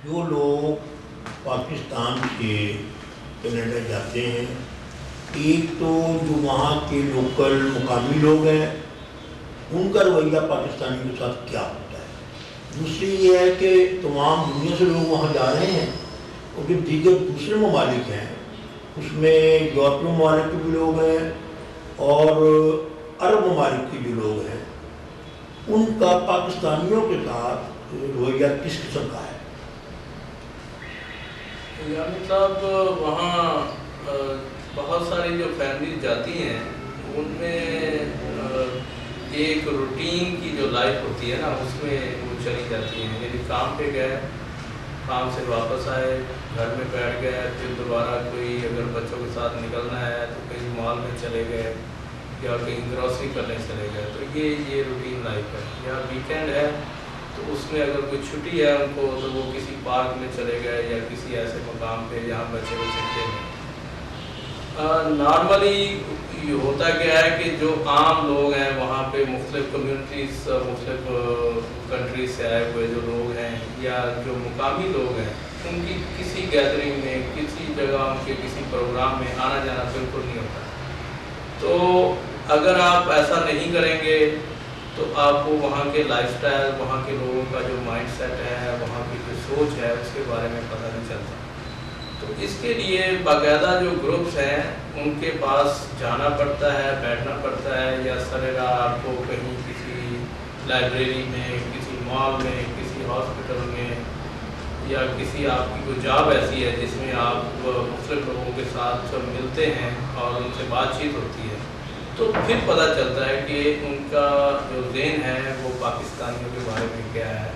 جو لوگ پاکستان سے کینیڈا جاتے ہیں، ایک تو جو وہاں کے لوکل مقامی لوگ ہیں ان کا رویہ پاکستانی کے ساتھ کیا ہوتا ہے، دوسری یہ ہے کہ تمام دنیا سے لوگ وہاں جا رہے ہیں، اور جو دیگر دوسرے ممالک ہیں اس میں یورپی ممالک کے بھی لوگ ہیں اور عرب ممالک کے جو لوگ ہیں ان کا پاکستانیوں کے ساتھ رویہ کس قسم کا ہے؟ یعنی صاحب وہاں بہت ساری جو فیملیز جاتی ہیں ان میں ایک روٹین کی جو لائف ہوتی ہے نا اس میں وہ چلی جاتی ہیں، یعنی کام پہ گئے، کام سے واپس آئے، گھر میں بیٹھ گئے، پھر دوبارہ کوئی اگر بچوں کے ساتھ نکلنا ہے تو کہیں مال میں چلے گئے یا کہیں گروسری کرنے چلے گئے، تو یہ روٹین لائف ہے۔ یا ویکینڈ ہے تو اس میں اگر کوئی چھٹی ہے ان کو تو وہ کسی پارک میں چلے گئے یا کسی ایسے مقام پہ جہاں بچے کھیلتے ہیں۔ نارملی ہوتا کیا ہے کہ جو عام لوگ ہیں وہاں پہ مختلف کمیونٹیز، مختلف کنٹریز سے آئے ہوئے جو لوگ ہیں یا جو مقامی لوگ ہیں ان کی کسی گیدرنگ میں، کسی جگہ ان کے کسی پروگرام میں آنا جانا بالکل نہیں ہوتا۔ تو اگر آپ ایسا نہیں کریں گے تو آپ کو وہاں کے لائف سٹائل، وہاں کے لوگوں کا جو مائنڈ سیٹ ہے، وہاں کی جو سوچ ہے اس کے بارے میں پتہ نہیں چلتا۔ تو اس کے لیے باقاعدہ جو گروپس ہیں ان کے پاس جانا پڑتا ہے، بیٹھنا پڑتا ہے، یا سرے آپ کو کہیں کسی لائبریری میں، کسی مال میں، کسی ہاسپٹل میں، یا کسی آپ کی کوئی جاب ایسی ہے جس میں آپ مختلف لوگوں کے ساتھ ملتے ہیں اور ان سے بات چیت ہوتی ہے، تو پھر پتہ چلتا ہے کہ ان کا جو ذہن ہے وہ پاکستانیوں کے بارے میں کیا ہے۔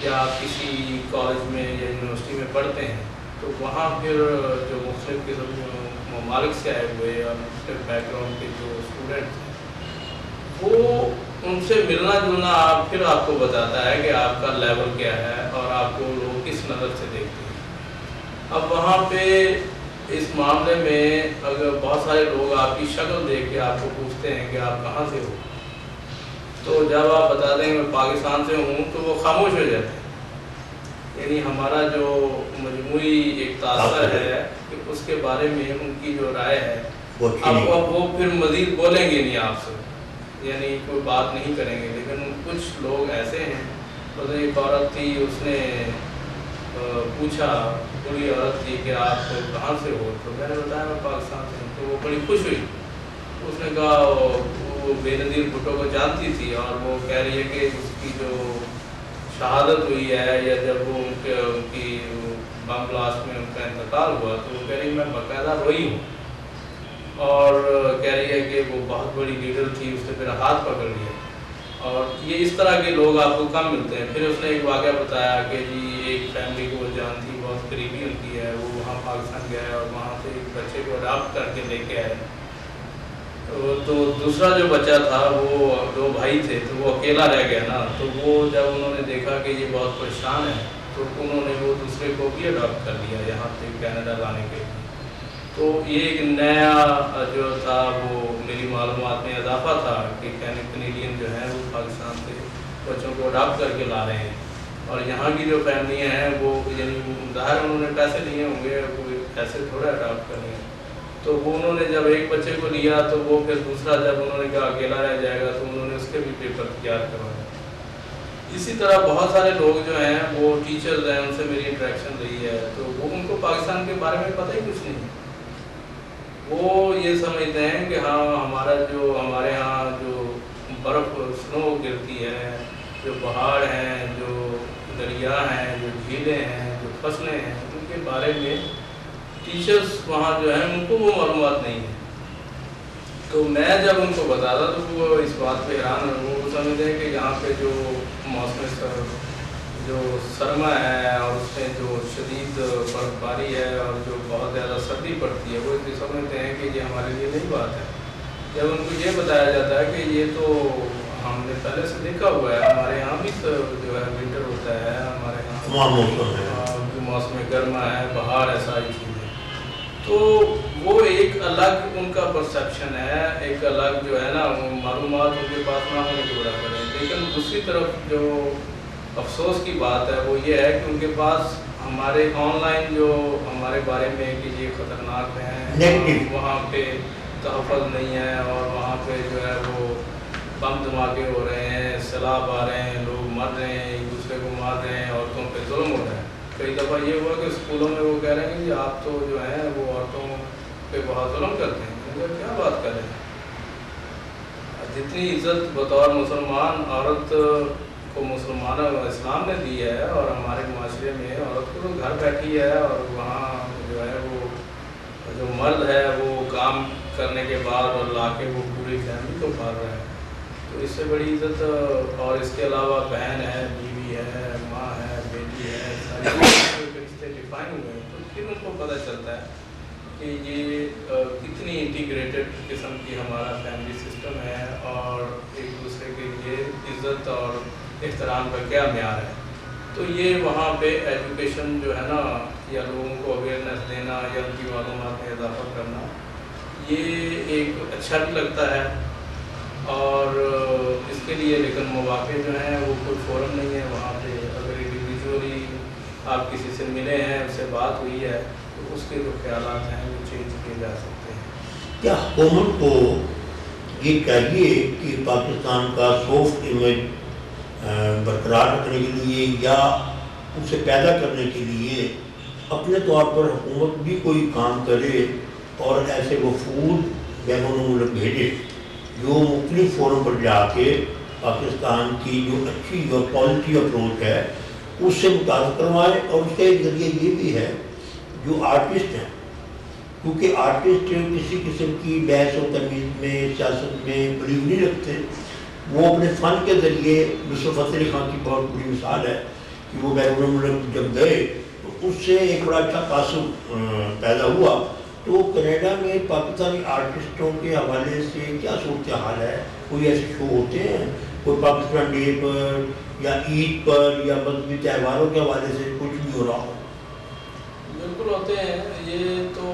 یا آپ کسی کالج میں یا یونیورسٹی میں پڑھتے ہیں تو وہاں پھر جو مختلف قسم ممالک سے آئے ہوئے اور مختلف بیک گراؤنڈ کے جو اسٹوڈنٹس ہیں وہ ان سے ملنا جلنا پھر آپ کو بتاتا ہے کہ آپ کا لیول کیا ہے اور آپ کو لوگ کس نظر سے دیکھتے ہیں۔ اب وہاں پہ اس معاملے میں اگر بہت سارے لوگ آپ کی شکل دیکھ کے آپ کو پوچھتے ہیں کہ آپ کہاں سے ہو، تو جب آپ بتا دیں میں پاکستان سے ہوں تو وہ خاموش ہو جاتے ہیں۔ یعنی ہمارا جو مجموعی ایک تاثر ہے کہ اس کے بارے میں ان کی جو رائے ہے اب وہ پھر مزید بولیں گے نہیں آپ سے، یعنی کوئی بات نہیں کریں گے۔ لیکن کچھ لوگ ایسے ہیں، مطلب ایک عورت تھی اس نے پوچھا، بڑی عورت تھی کہ آپ کہاں سے ہو، تو میں نے بتایا میں پاکستان سے ہوں، تو وہ بڑی خوش ہوئی۔ اس نے کہا وہ بے نظیر بھٹو کو جانتی تھی اور وہ کہہ رہی ہے کہ اس کی جو شہادت ہوئی ہے یا جب وہ ان کی بم بلاسٹ میں ان کا انتقال ہوا تو وہ کہہ رہی میں باقاعدہ روئی ہوں، اور کہہ رہی ہے کہ وہ بہت بڑی لیڈر تھی، اس نے میرا ہاتھ پکڑ لیا۔ اور یہ اس طرح کے لوگ آپ کو کم ملتے ہیں۔ پھر اس نے ایک واقعہ بتایا کہ جی ایک فیملی کو وہ جانتی، بہت قریبی ان کی ہے، وہ وہاں پاکستان گیا اور وہاں سے ایک بچے کو اڈاپٹ کر کے لے کے آئے، تو دوسرا جو بچہ تھا وہ 2 بھائی تھے تو وہ اکیلا رہ گیا نا، تو وہ جب انہوں نے دیکھا کہ یہ بہت پریشان ہے تو انہوں نے وہ دوسرے کو بھی اڈاپٹ کر لیا یہاں سے کینیڈا لانے کے لیے۔ تو یہ ایک نیا جو تھا وہ میری معلومات میں اضافہ تھا کہ کینیڈین جو ہیں وہ پاکستان سے بچوں کو اڈاپٹ کر کے لا رہے ہیں، اور یہاں کی جو فیملیاں ہیں وہ یعنی ظاہر انہوں نے پیسے لیے ہوں گے، کوئی پیسے تھوڑا اڈاپٹ کریں گے، تو وہ انہوں نے جب ایک بچے کو لیا تو وہ پھر دوسرا جب انہوں نے کہا اکیلا رہ جائے گا تو انہوں نے اس کے بھی پیپر تیار کروایا۔ اسی طرح بہت سارے لوگ جو ہیں وہ ٹیچرز ہیں، ان سے میری انٹریکشن رہی ہے، تو وہ ان کو پاکستان کے بارے میں پتہ ہی کچھ نہیں ہے۔ وہ یہ سمجھتے ہیں کہ ہاں ہمارے ہاں جو برف سنو گرتی ہے، جو پہاڑ ہیں، جو دریا ہیں، جو جھیلیں ہیں، جو فصلیں ہیں، ان کے بارے میں ٹیچرز وہاں جو ہیں ان کو وہ معلومات نہیں ہے۔ تو میں جب ان کو بتاتا تو وہ اس بات پہ حیران ہیں، وہ سمجھتے ہیں کہ یہاں پہ جو موسم جو سرما ہے اور اس میں جو شدید برف باری ہے اور جو بہت زیادہ سردی پڑتی ہے، وہ یہ سمجھتے ہیں کہ یہ ہمارے لیے نئی بات ہے۔ جب ان کو یہ بتایا جاتا ہے کہ یہ تو ہم نے پہلے سے دیکھا ہوا ہے، ہمارے یہاں بھی جو ہے ونٹر ہوتا ہے، ہمارے یہاں موسم گرما ہے، بہار ہے، ساری چیزیں، تو وہ ایک الگ ان کا پرسیپشن ہے، ایک الگ جو ہے نا معلومات ان کے پاس نہ ہونے کی وجہ کریں۔ لیکن دوسری طرف جو افسوس کی بات ہے وہ یہ ہے کہ ان کے پاس ہمارے آن لائن جو ہمارے بارے میں کہ یہ خطرناک ہیں، نیگیٹو وہاں پہ تحفظ نہیں ہے، اور وہاں پہ جو ہے وہ بم دھماکے ہو رہے ہیں، سیلاب آ رہے ہیں، لوگ مر رہے ہیں، ایک دوسرے کو مار رہے ہیں، عورتوں پہ ظلم ہو رہا ہے. کئی دفعہ یہ ہوا کہ اسکولوں میں وہ کہہ رہے ہیں کہ آپ تو جو ہیں وہ عورتوں پہ بہت ظلم کرتے ہیں. کیا بات کر رہے ہیں؟ جتنی عزت بطور مسلمان عورت کو مسلمان اسلام نے دی ہے، اور ہمارے معاشرے میں عورت کو تو گھر بیٹھی ہے، اور وہاں جو ہے وہ جو مرد ہے وہ کام کرنے کے بعد اور لا کے وہ پوری فیملی کو پال رہا ہے. تو اس سے بڑی عزت، اور اس کے علاوہ بہن ہے، بیوی ہے، ماں ہے، بیٹی ہے، ساری رشتے ڈیفائن ہوئے ہیں. تو پھر ان کو پتہ چلتا ہے کہ یہ کتنی انٹیگریٹڈ قسم کی ہمارا فیملی سسٹم ہے، اور ایک دوسرے کے لیے عزت اور احترام کا کیا معیار ہے. تو یہ وہاں پہ ایجوکیشن جو ہے نا، یا لوگوں کو اویئرنیس دینا، یا ان کی معلومات میں اضافہ کرنا، یہ ایک اچھا بھی لگتا ہے. اور اس کے لیے لیکن مواقع جو ہیں وہ کوئی فورم نہیں ہے وہاں پہ. اگر انڈیویجولی آپ کسی سے ملے ہیں، اس سے بات ہوئی ہے، تو اس کے جو خیالات ہیں وہ چینج کیے جا سکتے ہیں. کیا حکومت کو یہ چاہیے کہ پاکستان کا سافٹ امیج برقرار رکھنے کے لیے یا اسے پیدا کرنے کے لیے اپنے طور پر حکومت بھی کوئی کام کرے اور ایسے وفود بیرون ملک بھیجے جو مختلف فورم پر جا کے پاکستان کی جو اچھی اور پازیٹیو اپروچ ہے اس سے متعارف کروائے. اور اس کا ایک ذریعہ یہ بھی ہے جو آرٹسٹ ہیں، کیونکہ آرٹسٹ کسی قسم کی بحث و تمیز میں، سیاست میں بلیو نہیں رکھتے. وہ اپنے فن کے ذریعے، یوسف فتح علی خان کی بہت بڑی مثال ہے کہ وہ بیرون ملک جب گئے تو اس سے ایک بڑا اچھا تاثر پیدا ہوا. تو کینیڈا میں پاکستانی آرٹسٹوں کے حوالے سے کیا صورتحال ہے؟ کوئی ایسے شو ہوتے ہیں کوئی پاکستان ڈے پر یا عید پر یا مذہبی تہواروں کے حوالے سے کچھ بھی ہو رہا ہو؟ بالکل ہوتے ہیں. یہ تو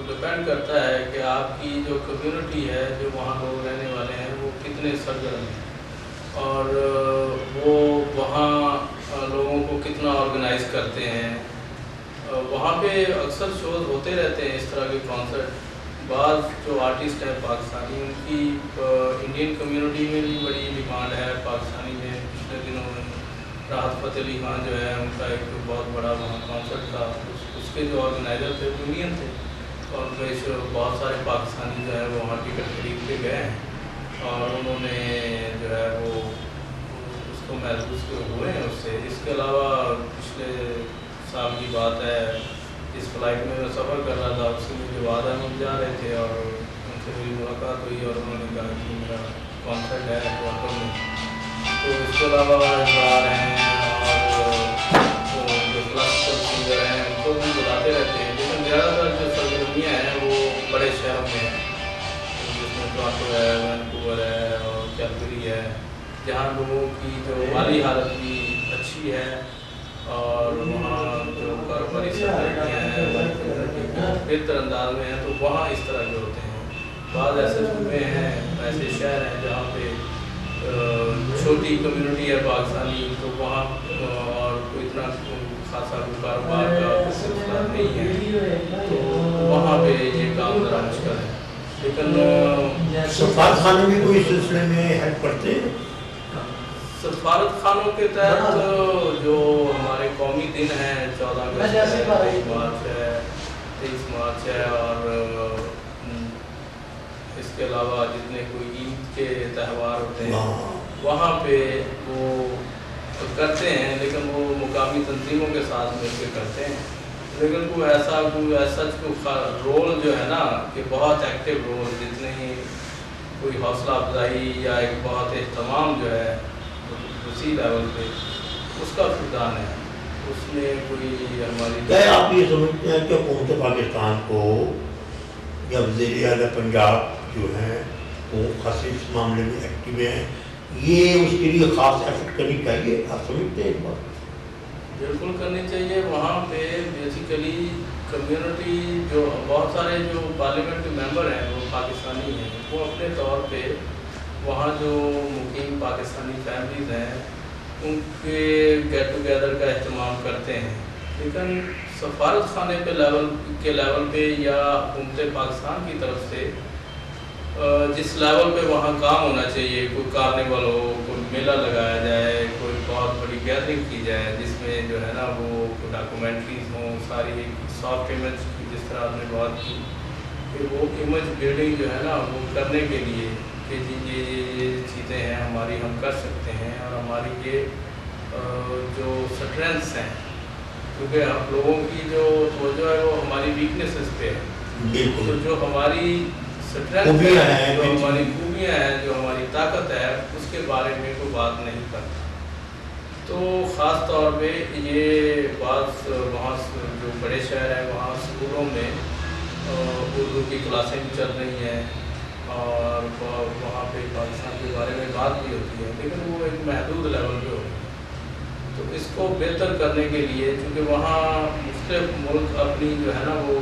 ڈپینڈ کرتا ہے کہ آپ کی جو کمیونٹی ہے، جو وہاں لوگ رہنے والے ہیں، وہ کتنے سرگرم ہیں، اور وہ وہاں لوگوں کو کتنا آرگنائز کرتے ہیں. وہاں پہ اکثر شوز ہوتے رہتے ہیں اس طرح کے کانسرٹ. بعض جو آرٹسٹ ہیں پاکستانی، ان کی انڈین کمیونٹی میں بھی بڑی ڈیمانڈ ہے. پاکستانی میں پچھلے دنوں میں راحت فتح علی خان جو ہے، ان کا ایک بہت بڑا وہاں کانسرٹ تھا. اس کے جو آرگنائزر تھے وہ انڈین تھے، اور بہت سارے پاکستانی جو ہے وہ وہاں ٹکٹ خرید کے گئے ہیں، اور انہوں نے جو ہے وہ اس کو محسوس ہوئے ہیں اس سے. اس کے علاوہ پچھلے سال کی بات ہے، اس فلائٹ میں سفر کر رہا تھا، اس میں جواد احمد جا رہے تھے، اور ان سے میری ملاقات ہوئی، اور انہوں نے کہا کہ میرا کانسرٹ ہے ٹورانٹو میں. تو اس کے علاوہ اقرار ہیں، اور جو کلاسیکل سنگر ہیں ان کو بھی بلاتے رہتے ہیں. لیکن زیادہ تر جو سرگرمیاں ہیں وہ بڑے شہروں میں ہیں، جس میں ٹورانٹو ہے، وینکوور ہے، اور کیلگری ہے، جہاں لوگوں کی جو مالی حالت بھی اچھی ہے، اور وہاں جو کاروباری سرگرمیاں ہیں وہ بہتر انداز میں ہیں. تو وہاں اس طرح کے ہوتے ہیں. بعض ایسے صوبے ہیں، ایسے شہر ہیں جہاں پہ چھوٹی کمیونٹی ہے پاکستانی، تو وہاں اور کوئی اتنا خاصا کاروبار کا سلسلہ نہیں ہے، تو وہاں پہ یہ کام ذرا مشکل ہے. لیکن سفارت خانے میں کوئی سلسلے میں ہیلپ کرتے ہیں؟ سفارت خانوں کے تحت جو ہمارے قومی دن ہیں، 14 اگست ہے، 23 مارچ ہے، 23 مارچ ہے، اور اس کے علاوہ جتنے کوئی عید کے تہوار ہوتے ہیں وہاں پہ وہ کرتے ہیں، لیکن وہ مقامی تنظیموں کے ساتھ مل کے کرتے ہیں. لیکن کوئی ایسا رول جو ہے نا کہ بہت ایکٹیو رول، جتنے ہی کوئی حوصلہ افزائی یا ایک بہت اہتمام جو ہے اسی لیول پہ اس کا فقدان ہے. اس میں کوئی ہماری کیا آپ یہ سمجھتے ہیں کہ حکومت پاکستان کو یا وزیر اعلیٰ پنجاب جو ہیں وہ خاصی اس معاملے میں ایکٹیو ہیں، یہ اس کے لیے خاص ایفرٹ کرنی چاہیے؟ آپ سمجھتے ہیں اس بات؟ بالکل کرنی چاہیے. وہاں پہ بیسیکلی کمیونٹی جو بہت سارے جو پارلیمنٹ کے ممبر ہیں وہ پاکستانی ہیں، وہ اپنے طور پہ وہاں جو مقیم پاکستانی فیملیز ہیں ان کے گیٹ ٹوگیدر کا اہتمام کرتے ہیں. لیکن سفارت خانے پہ لیول پہ یا حکومت پاکستان کی طرف سے جس لیول پہ وہاں کام ہونا چاہیے، کوئی کارنیول ہو، کوئی میلہ لگایا جائے، کوئی بہت بڑی گیدرنگ کی جائے جس میں جو ہے نا وہ ڈاکومنٹریز ہوں، ساری سافٹ امیج کی جس طرح آپ نے بات کی، کہ وہ امیج بلڈنگ جو ہے نا وہ کرنے کے لیے کہ جی یہ چیزیں ہیں ہماری، ہم کر سکتے ہیں، اور ہماری یہ جو اسٹرینتھس ہیں، کیونکہ ہم لوگوں کی جو توجہ ہے وہ ہماری ویکنیسز پہ ہے، تو جو ہماری اسٹرینتھ ہے، جو ہماری خوبیاں ہیں، جو ہماری طاقت ہے، اس کے بارے میں کوئی بات نہیں کرتا۔ تو خاص طور پہ یہ بات وہاں جو بڑے شہر ہیں وہاں اسکولوں میں اردو کی کلاسیں بھی چل رہی ہیں، اور وہاں پہ پاکستان کے بارے میں بات بھی ہوتی ہے، لیکن وہ ایک محدود لیول پہ ہوتی ہے۔ تو اس کو بہتر کرنے کے لیے، چونکہ وہاں مختلف ملک اپنی جو ہے نا وہ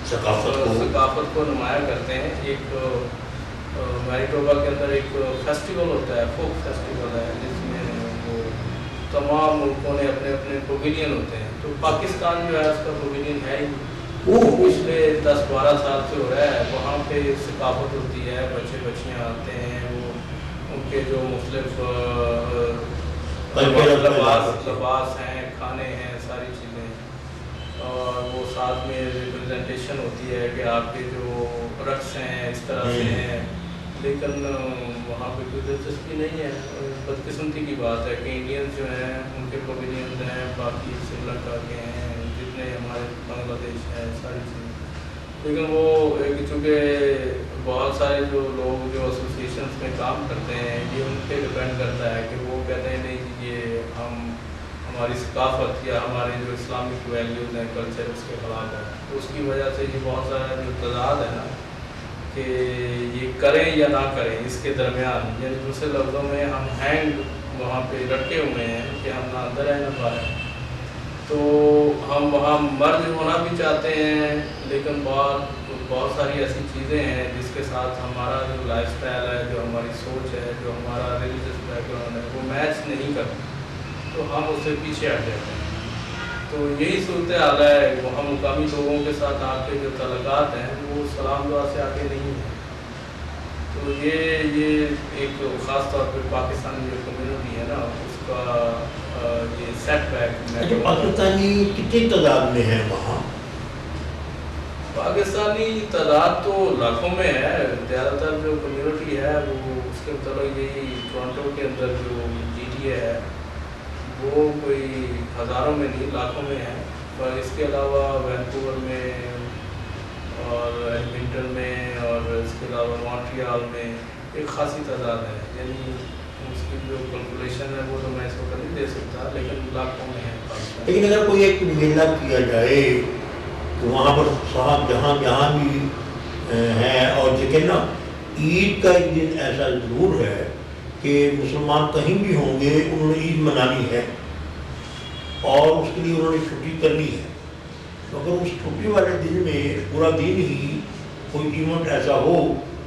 ثقافت کو نمایاں کرتے ہیں۔ ایک میریٹوبا کے اندر ایک فیسٹیول ہوتا ہے، فوک فیسٹیول ہے، جس میں وہ تمام ملکوں نے اپنے اپنے پویلین ہوتے ہیں۔ تو پاکستان جو ہے اس کا پویلین ہے ہی، پچھلے 10-12 سال سے ہو رہا ہے۔ وہاں پہ ثقافت ہوتی ہے، بچے بچیاں آتے ہیں، وہ ان کے جو مختلف لباس ہیں، کھانے ہیں، ساری چیزیں، اور وہ ساتھ میں ریپرزنٹیشن ہوتی ہے کہ آپ کے جو رقص ہیں اس طرح سے ہیں، لیکن وہاں پہ کوئی دلچسپی نہیں ہے۔ بدقسمتی کی بات ہے کہ انڈینز جو ہیں ان کے پویلینز ہیں، باقی سری لنکا کے ہیں، جتنے ہمارے بنگلہ دیش ہیں، ساری چیزیں، لیکن وہ چونکہ بہت سارے جو لوگ جو ایسوسیشنس میں کام کرتے ہیں، یہ ان پہ ڈپینڈ کرتا ہے کہ وہ کہتے ہیں نہیں یہ ہماری ثقافت یا ہمارے جو اسلامک ویلیوز ہیں، کلچر، اس کے خلاف ہے۔ تو اس کی وجہ سے یہ بہت سارا جو تضاد ہے نا کہ یہ کریں یا نہ کریں، اس کے درمیان، یعنی دوسرے لفظوں میں ہم ہینگ وہاں پہ لٹکے ہوئے ہیں کہ ہم نہ اندر ہیں نہ باہر ہیں۔ تو ہم وہاں مرج ہونا بھی چاہتے ہیں، لیکن بہت ساری ایسی چیزیں ہیں جس کے ساتھ ہمارا جو لائف سٹائل ہے، جو ہماری سوچ ہے، جو ہمارا ریلیجس بیک گراؤنڈ ہے، وہ میچ نہیں کرتا، تو ہم اس سے پیچھے ہٹ جاتے ہیں۔ تو یہی صورتحال ہے، وہاں مقامی لوگوں کے ساتھ آپ کے جو تعلقات ہیں وہ سلام دعا سے آگے نہیں ہیں۔ تو یہ ایک خاص طور پہ پاکستانی جو کمیونٹی ہے نا اس کا یہ سیٹ بیک۔ پاکستانی کتنی تعداد میں ہیں وہاں؟ پاکستانی تعداد تو لاکھوں میں ہے، زیادہ تر جو کمیونٹی ہے وہ اس کے مطلب یہی ٹورانٹو کے اندر جو جی ٹی اے ہے وہ کوئی ہزاروں میں نہیں، لاکھوں میں ہے۔ اور اس کے علاوہ وینکوور میں اور ایڈمنٹن میں اور اس کے علاوہ مونٹریال میں ایک خاصی تعداد ہے، یعنی اس کی جو کیلکولیشن ہے وہ تو میں اس کو نہیں دے سکتا، لیکن لاکھوں میں ہے۔ لیکن اگر کوئی ایک میلہ کیا جائے تو وہاں پر صاحب جہاں بھی ہے، اور دیکھیں نا عید کا ایک دن ایسا ضرور ہے کہ مسلمان کہیں بھی ہوں گے انہوں نے عید منانی ہے اور اس کے لیے انہوں نے چھٹی کرنی ہے، مگر اس چھٹی والے دن میں پورا دن ہی کوئی ایونٹ ایسا ہو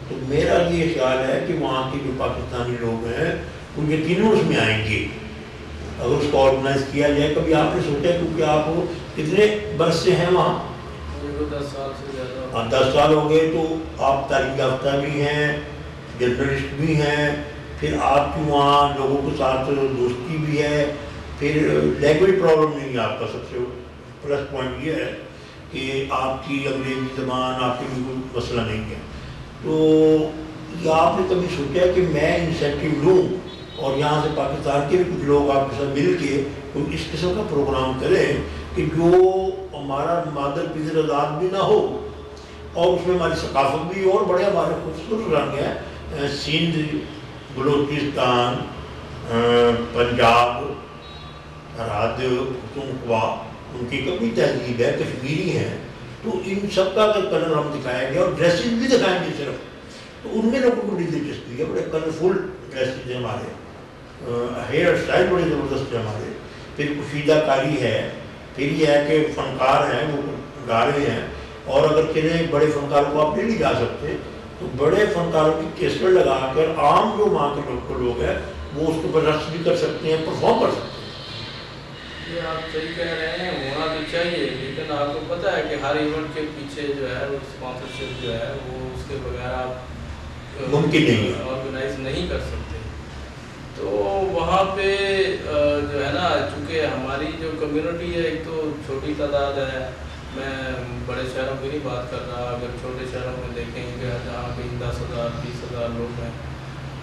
تو میرا یہ خیال ہے کہ وہاں کے جو پاکستانی لوگ ہیں وہ یقیناً اس میں آئیں گے اگر اس کو آرگنائز کیا جائے۔ کبھی آپ نے سوچا کیونکہ آپ کتنے برس سے ہیں وہاں؟ 10 سال سے زیادہ۔ 10 سال ہو گئے، تو آپ تعلیم یافتہ بھی ہیں، جرنلسٹ بھی ہیں، پھر آپ کی وہاں لوگوں کے ساتھ دوستی بھی ہے، پھر لینگویج پرابلم نہیں ہے آپ کا۔ سب سے پلس پوائنٹ یہ ہے کہ آپ کی انگریزی زبان آپ کے لیے کوئی مسئلہ نہیں ہے۔ تو یہ آپ نے کبھی سوچا کہ میں انسینٹیو لوں اور یہاں سے پاکستان کے بھی کچھ لوگ آپ کے ساتھ مل کے کوئی اس قسم کا پروگرام کریں کہ جو ہمارا مادر پذیر آزاد بھی نہ ہو اور اس میں ہماری ثقافت بھی ہو، اور بڑے ہمارے خوبصورت رنگ ہیں، سندھ، بلوچستان، پنجاب، سرحد، پختونخوا، ان کی کبھی تہذیب ہے، کشمیری ہیں، تو ان سب کا اگر کلر ہم دکھائیں گے اور ڈریسز بھی دکھائیں گے صرف، تو ان میں لوگوں کو بڑی دلچسپی ہے۔ بڑے کلرفل ڈریسز ہیں ہمارے، ہیئر اسٹائل بڑے زبردست ہے ہمارے، پھر کشیدہ کاری ہے، پھر یہ ہے کہ فنکار ہیں وہ گا رہے ہیں، اور اگر چلیں بڑے فنکاروں کو آپ نہیں جا سکتے تو بڑے فنکاروں کی کیسٹ لگا کر عام جو وہاں کے لوگ ہیں وہ اس کے اوپر رقص بھی کر سکتے ہیں، پرفارم کر سکتے ہیں۔ یہ آپ صحیح کہہ رہے ہیں، ہونا تو چاہیے، لیکن آپ کو پتہ ہے کہ ہر ایونٹ کے پیچھے جو ہے وہ اسپانسرشپ جو ہے وہ اس کے بغیر آپ ممکن نہیں ہے آرگنائز نہیں کر سکتے۔ تو وہاں پہ جو ہے نا، چونکہ ہماری جو کمیونٹی ہے ایک تو چھوٹی تعداد ہے، میں بڑے شہروں کی نہیں بات کر رہا، اگر چھوٹے شہروں میں دیکھیں گے جہاں پہ 10,000 20,000 لوگ ہیں،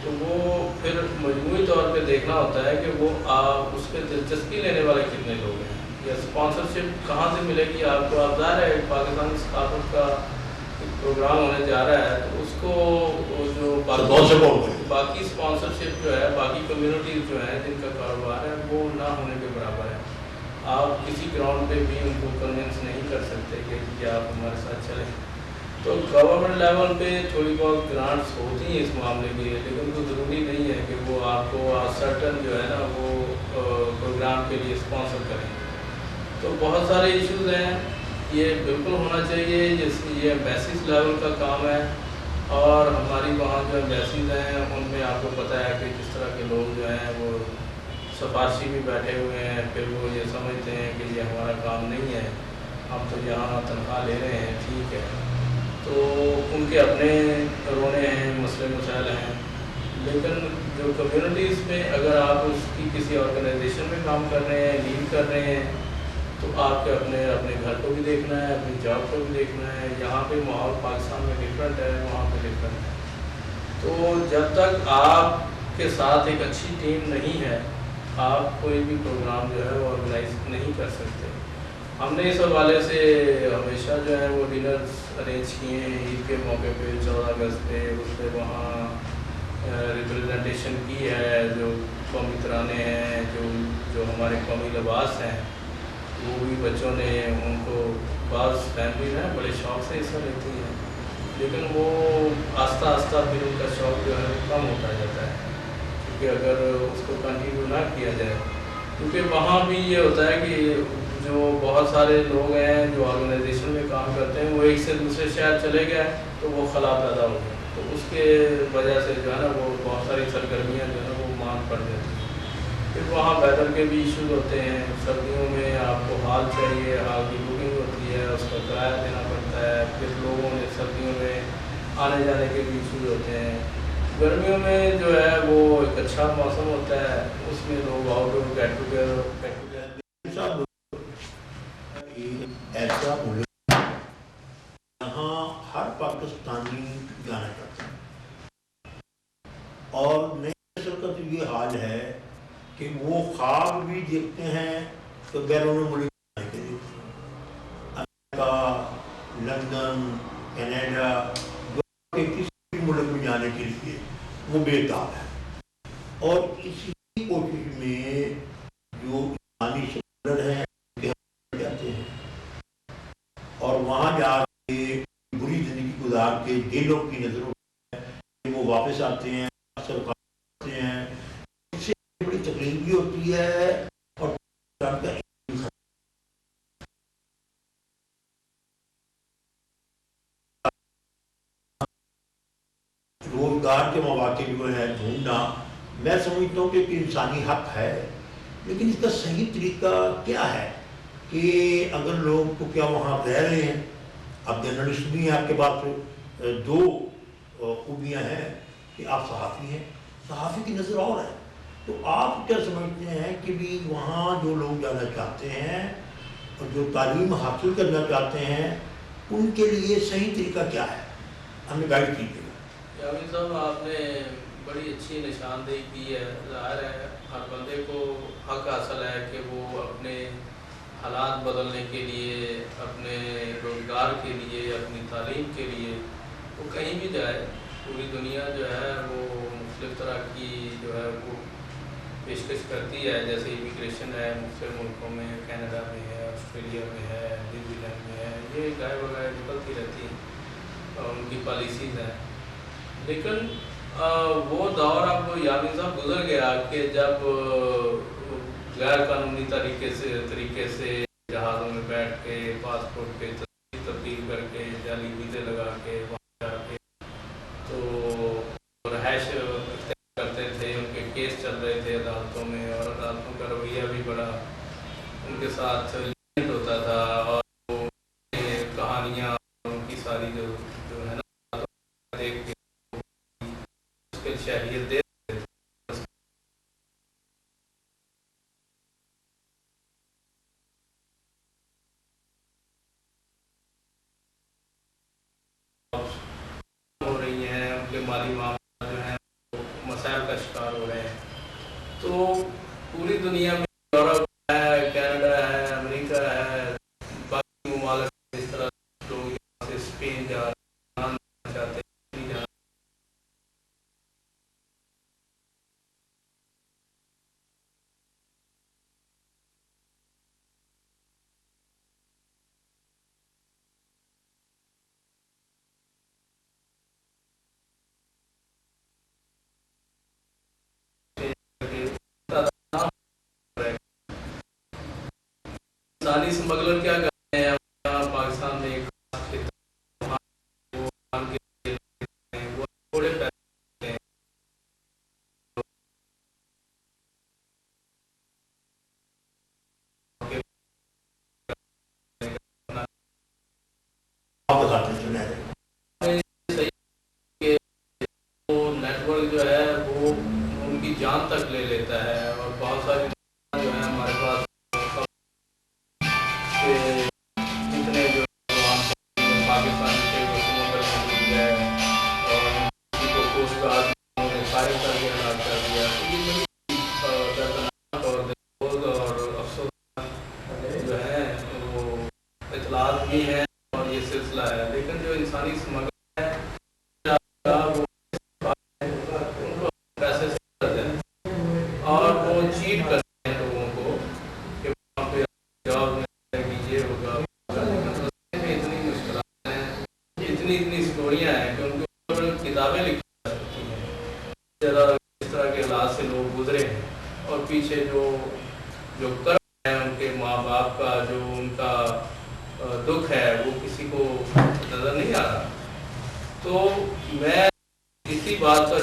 تو وہ پھر مجموعی طور پہ دیکھنا ہوتا ہے کہ وہ اس پہ دلچسپی لینے والے کتنے لوگ ہیں، یا اسپانسرشپ کہاں سے ملے گی آپ کو۔ آپ ظاہر ہے پاکستانی ثقافت کا ایک پروگرام ہونے جا رہا ہے، تو اس کو جو باقی اسپانسرشپ جو ہے، باقی کمیونٹیز جو ہیں جن کا کاروبار ہے وہ نہ ہونے کے برابر ہے۔ آپ کسی گراؤنڈ پہ بھی ان کو کنونس نہیں کر سکتے کہ آپ ہمارے ساتھ چلیں۔ تو گورنمنٹ لیول پہ تھوڑی بہت گرانٹس ہوتی ہیں اس معاملے کے لیے، لیکن تو ضروری نہیں ہے کہ وہ آپ کو سرٹن جو ہے نا وہ پروگرام کے لیے اسپانسر کریں۔ تو بہت سارے ایشوز ہیں، یہ بالکل ہونا چاہیے، جس یہ ایمبیسیز لیول کا کام ہے، اور ہماری وہاں جو ایمبیسیز ہیں ان میں آپ کو پتہ ہے کہ جس طرح کے لوگ جو ہیں وہ سفارشی بھی بیٹھے ہوئے ہیں، پھر وہ یہ سمجھتے ہیں کہ یہ ہمارا کام نہیں ہے، ہم تو یہاں تنخواہ لے رہے ہیں، ٹھیک ہے۔ تو ان کے اپنے رونے ہیں، مسئلے مسائل ہیں، لیکن جو کمیونٹیز میں اگر آپ اس کی کسی آرگنائزیشن میں کام کر رہے ہیں، لیڈ کر رہے ہیں، تو آپ کے اپنے گھر کو بھی دیکھنا ہے، اپنی جاب کو بھی دیکھنا ہے۔ یہاں پہ ماحول پاکستان میں ڈفرینٹ ہے، وہاں پہ ڈفرینٹ ہے۔ تو جب تک آپ کے ساتھ ایک اچھی ٹیم نہیں ہے، آپ کوئی بھی پروگرام جو ہے وہ آرگنائز نہیں کر سکتے۔ ہم نے اس حوالے سے ہمیشہ جو ہے وہ ڈنرز ارینج کیے ہیں، عید کے موقع پہ 14 اگست پہ، اس پہ وہاں ریپرزنٹیشن کی ہے، جو قومی ترانے ہیں، جو ہمارے قومی لباس ہیں، وہ بھی بچوں نے ان کو، بعض فیملی ہیں بڑے شوق سے حصہ لیتی ہیں، لیکن وہ آہستہ آہستہ پھر ان کا شوق جو ہے کم ہوتا جاتا ہے، کیونکہ اگر اس کو کنٹینیو نہ کیا جائے، کیونکہ وہاں بھی یہ ہوتا ہے کہ جو بہت سارے لوگ ہیں جو آرگنائزیشن میں کام کرتے ہیں، وہ ایک سے دوسرے شہر چلے گئے تو وہ خلا پیدا ہو گئے، تو اس کے وجہ سے جو ہے نا وہ بہت ساری سرگرمیاں جو ہے نا وہ مانگ پڑ جاتی ہیں۔ پھر وہاں ویدر کے بھی ایشوز ہوتے ہیں، سردیوں میں آپ کو ہال چاہیے، ہال کی بکنگ ہوتی ہے، اس کا کرایہ دینا پڑتا ہے، پھر لوگوں میں سردیوں میں آنے جانے کے بھی ایشوز ہوتے ہیں۔ گرمیوں میں جو ہے وہ ایک اچھا موسم ہوتا ہے، اس میں لوگ آؤٹ ڈور گیٹ ٹوگیدر ایسا ملک جہاں ہر پاکستانی جانا چاہتا ہے، اور نئی نسل کا تو یہ حال ہے کہ وہ خواب بھی دیکھتے ہیں تو بیرون ملک جانے کے لیے، امریکہ، لندن، کینیڈا، کے کسی بھی ملک میں جانے کے لیے وہ بےتاب ہے، اور اسی کوشش میں جو انسانی شکل ہے جاتے ہیں، اور وہاں جا کے بری زندگی گزار کے جیلوں کی نظروں میں وہ واپس آتے ہیں، اکثر آتے ہیں، اس سے بڑی تکلیف بھی ہوتی ہے، اور روزگار کے مواقع جو ہے ڈھونڈنا، میں سمجھتا ہوں کہ ایک انسانی حق ہے، لیکن اس کا صحیح طریقہ کیا ہے کہ اگر لوگ تو کیا وہاں رہ رہے ہیں، اب جرنلسٹ بھی ہیں آپ کے پاس، دو خوبیاں ہیں کہ آپ صحافی ہیں، صحافی کی نظر اور ہے، تو آپ کیا سمجھتے ہیں کہ بھی وہاں جو لوگ جانا چاہتے ہیں اور جو تعلیم حاصل کرنا چاہتے ہیں ان کے لیے صحیح طریقہ کیا ہے، ہمیں گائیڈ کیجیے گا۔ یامین صاحب، آپ نے بڑی اچھی نشاندہی کی ہے۔ ظاہر ہے ہر بندے کو حق حاصل ہے کہ وہ اپنے حالات بدلنے کے لیے، اپنے روزگار کے لیے، اپنی تعلیم کے لیے وہ کہیں بھی جائے۔ پوری دنیا جو ہے وہ مختلف طرح کی جو ہے وہ پیشکش کرتی ہے، جیسے امیگریشن ہے مختلف ملکوں میں، کینیڈا میں ہے، آسٹریلیا میں ہے، نیوزی لینڈ میں ہے، یہ گائے بغائے نکلتی رہتی ہیں اور ان کی پالیسیز ہیں، لیکن وہ دور اب یامین صاحب گزر گیا کہ جب غیر قانونی طریقے سے جہازوں میں بیٹھ کے پاسپورٹ پہ تبدیل کر کے جعلی ویزے لگا کے وہاں جا کے تو رہائش اختیار کرتے تھے، ان کے کیس چل رہے تھے عدالتوں میں، اور عدالتوں کا رویہ بھی بڑا ان کے ساتھ ہوتا تھا، ہو رہی ہیں، ان کے مالی معاملات جو ہیں وہ مسائل کا شکار ہو رہے ہیں. تو پوری دنیا میں یورپ ہے، کینیڈا ہے، امریکہ ہے، باقی ممالک اس طرح لوگ یہاں سے اسپین جا رہے ہیں، چاہتے ہیں. انسانی اسمگلر کیا کرتے ہیں پاکستان میں ایک وہ تھوڑے پیسے آپ بتاتے ہیں سنیں. نیٹ ورک جو ہے وہ ان کی جان تک لے لیتا ہے. اور بہت ساری جو ہے ہمارے پاس جتنے جو پاکستان کے سمندر موجود ہے اور ان کو کوسٹ گارڈ نے فائر کر کے ہلاک کر دیا. دردناک اور افسوس جو ہے وہ اطلاعات بھی ہیں اور یہ سلسلہ ہے. لیکن جو انسانی اسمگلر ہے وہ پیسے سے کرتے ہیں اور وہ چیٹ کرتے ہیں لوگوں کو کہ وہاں پہ جاب ملے گی، یہ ہوگا. اتنی مشکلات ہیں، اتنی اسٹوریاں ہیں کہ ان کے اوپر کتابیں لکھی جا سکتی ہیں. ذرا اس طرح کے حالات سے لوگ گزرے ہیں اور پیچھے جو کر رہے ہیں ان کے ماں باپ کا جو ان کا دکھ ہے وہ کسی کو نظر نہیں آ رہا. تو میں اسی بات کا